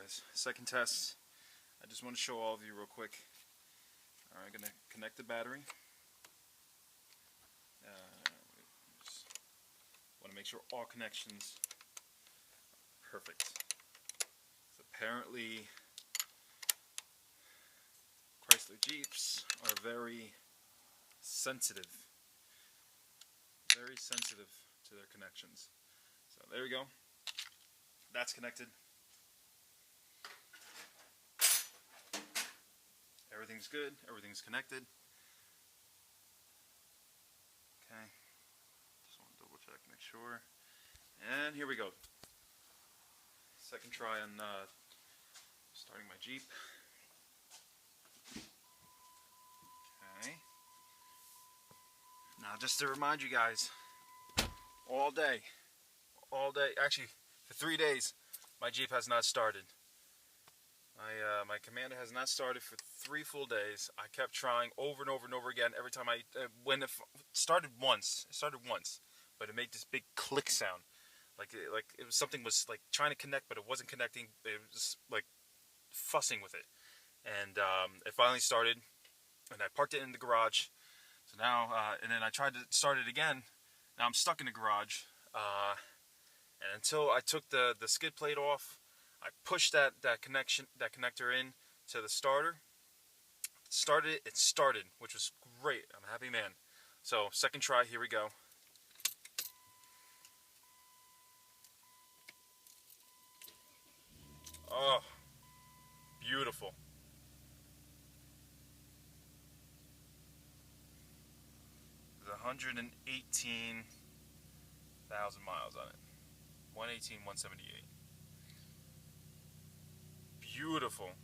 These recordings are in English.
guys, second test. I just want to show all of you real quick. Alright, I'm going to connect the battery. Just want to make sure all connections are perfect. So apparently Chrysler Jeeps are very sensitive to their connections. So there we go. That's connected. Everything's good. Everything's connected. Okay. Just want to double check, make sure. And here we go. Second try on starting my Jeep. Okay. Now, just to remind you guys, all day, actually for 3 days, my Jeep has not started. My Commander has not started for 3 full days. I kept trying over and over and over again. Every time when it started once, but it made this big click sound, like it was something was like trying to connect, but it wasn't connecting. It was like fussing with it, and it finally started, and I parked it in the garage. So now, and then I tried to start it again. Now I'm stuck in the garage, and until I took the skid plate off, I pushed that connector in to the starter. It started, which was great. I'm a happy man. So second try, here we go. Oh, beautiful. There's 118,000 miles on it. 118, 178. Beautiful.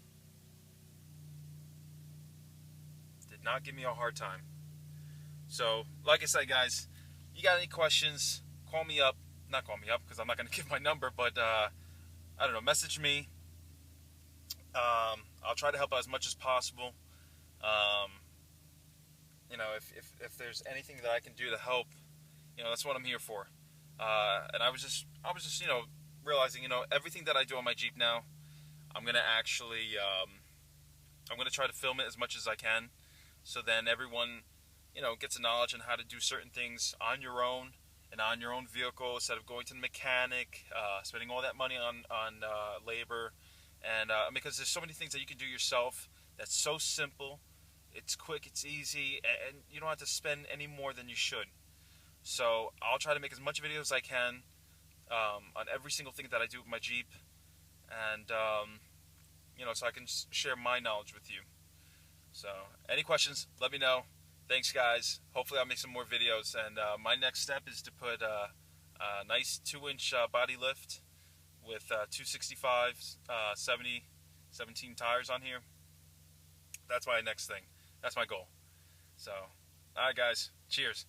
Did not give me a hard time. So, like I said, guys, you got any questions, call me up. Not call me up, because I'm not going to give my number, but, I don't know, message me. I'll try to help out as much as possible. You know, if there's anything that I can do to help, you know, that's what I'm here for. And I was just, you know, realizing, you know, everything that I do on my Jeep now, I'm going to actually, I'm going to try to film it as much as I can, so then everyone, you know, gets a knowledge on how to do certain things on your own and on your own vehicle, instead of going to the mechanic, spending all that money on labor, and because there's so many things that you can do yourself that's so simple, it's quick, it's easy, and you don't have to spend any more than you should. So I'll try to make as much videos as I can on every single thing that I do with my Jeep, and you know, so I can share my knowledge with you. So any questions, let me know. Thanks, guys. Hopefully I'll make some more videos, and my next step is to put a nice 2-inch body lift with 265 17 tires on here. That's my next thing. That's my goal. So, alright guys, cheers.